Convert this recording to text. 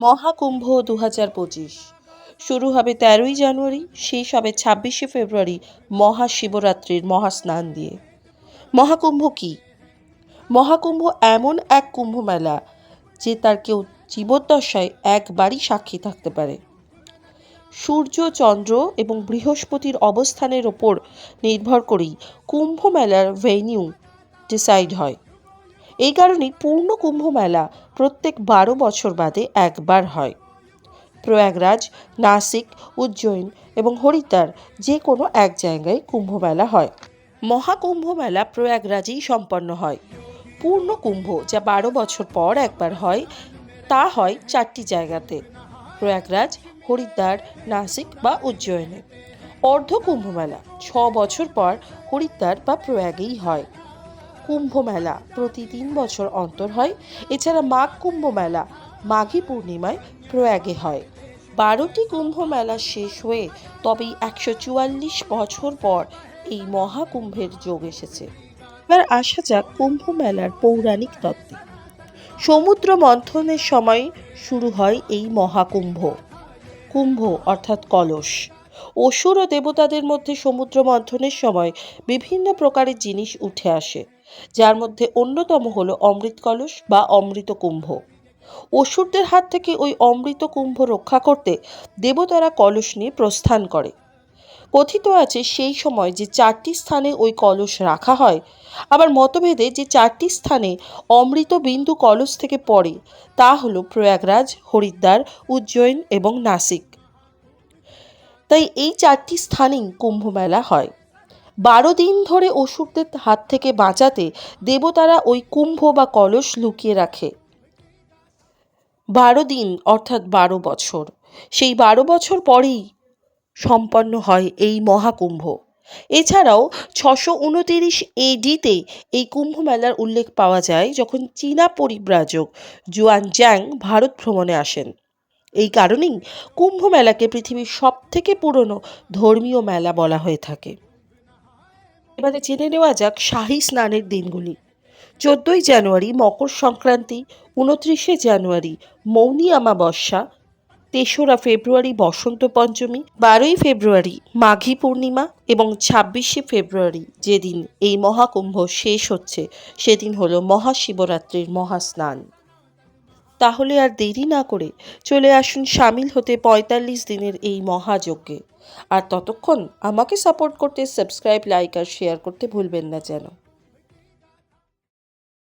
মহাকুম্ভ ২০২৫ শুরু হবে ১৩ই জানুয়ারি, শেষ হবে ২৬শে ফেব্রুয়ারি মহাশিবরাত্রির মহাস্নান দিয়ে। মহাকুম্ভ কি? মহাকুম্ভ এমন এক কুম্ভ মেলা যে তার কেউ জীবদ্দশায় একবারই সাক্ষী থাকতে পারে। সূর্য, চন্দ্র এবং বৃহস্পতির অবস্থানের ওপর নির্ভর করেই কুম্ভ মেলার ভেন্যু ডিসাইড হয়। এই কারণেই পূর্ণ কুম্ভ মেলা প্রত্যেক ১২ বছর বাদে একবার হয়। প্রয়াগরাজ, নাসিক, উজ্জয়িন এবং হরিদ্বার যে কোনো এক জায়গায় কুম্ভ মেলা হয়। মহাকুম্ভ মেলা প্রয়াগরাজেই সম্পন্ন হয়। পূর্ণ কুম্ভ যা ১২ বছর পর একবার হয়, তা হয় ৪টি জায়গাতে: প্রয়াগরাজ, হরিদ্বার, নাসিক বা উজ্জয়িনে। অর্ধ কুম্ভ মেলা ৬ বছর পর হরিদ্বার বা প্রয়াগেই হয়। কুম্ভ মেলা প্রতি ৩ বছর অন্তর হয়। এছাড়া মাঘ কুম্ভ মেলা মাঘী পূর্ণিমায় প্রয়াগে হয়। ১২টি কুম্ভ মেলা শেষ হয়ে তবেই ১৪৪ বছর পর এই মহাকুম্ভের যোগ এসেছে। এবার আসা যাক কুম্ভ মেলার পৌরাণিক তত্ত্বে। সমুদ্র মন্থনের সময় শুরু হয় এই মহাকুম্ভ। কুম্ভ অর্থাৎ কলস। অসুর ও দেবতাদের মধ্যে সমুদ্র মন্থনের সময় বিভিন্ন প্রকারের জিনিস উঠে আসে, যার মধ্যে অন্যতম হলো অমৃত কলস বা অমৃত কুম্ভ। অসুরদের হাত থেকে ওই অমৃত কুম্ভ রক্ষা করতে দেবতারা কলস নিয়ে প্রস্থান করে। কথিত আছে সেই সময় যে ৪টি স্থানে ওই কলস রাখা হয়, আবার মতভেদে যে ৪টি স্থানে অমৃত বিন্দু কলস থেকে পড়ে তা হলো প্রয়াগরাজ, হরিদ্বার, উজ্জয়িন এবং নাসিক। তাই এই ৪টি স্থানেই কুম্ভ মেলা হয়। ১২ দিন ধরে অসুরদের হাত থেকে বাঁচাতে দেবতারা ওই কুম্ভ বা কলস লুকিয়ে রাখে। ১২ দিন অর্থাৎ ১২ বছর। সেই ১২ বছর পরেই সম্পন্ন হয় এই মহাকুম্ভ। এছাড়াও ৬২৯ AD-তে এই কুম্ভ মেলার উল্লেখ পাওয়া যায়, যখন চীনা পরিব্রাজক জুয়ানজাং ভারত ভ্রমণে আসেন। এই কারণেই কুম্ভ মেলাকে পৃথিবীর সবথেকে পুরনো ধর্মীয় মেলা বলা হয়ে থাকে। এবারে জেনে নেওয়া যাক শাহী স্নানের দিনগুলি। ১৪ই জানুয়ারি মকর সংক্রান্তি, ২৯শে জানুয়ারি মৌনী অমাবস্যা, ৩রা ফেব্রুয়ারি বসন্ত পঞ্চমী, ১২ই ফেব্রুয়ারি মাঘী পূর্ণিমা এবং ২৬শে ফেব্রুয়ারি যেদিন এই মহাকুম্ভ শেষ হচ্ছে সেদিন হলো মহাশিবরাত্রির মহাস্নান। তাহলে আর দেরি না করে চলে আসুন সামিল হতে ৪৫ দিনের এই মহাযজ্ঞে। আর ততক্ষণ আমাকে সাপোর্ট করতে সাবস্ক্রাইব, লাইক আর শেয়ার করতে ভুলবেন না যেন।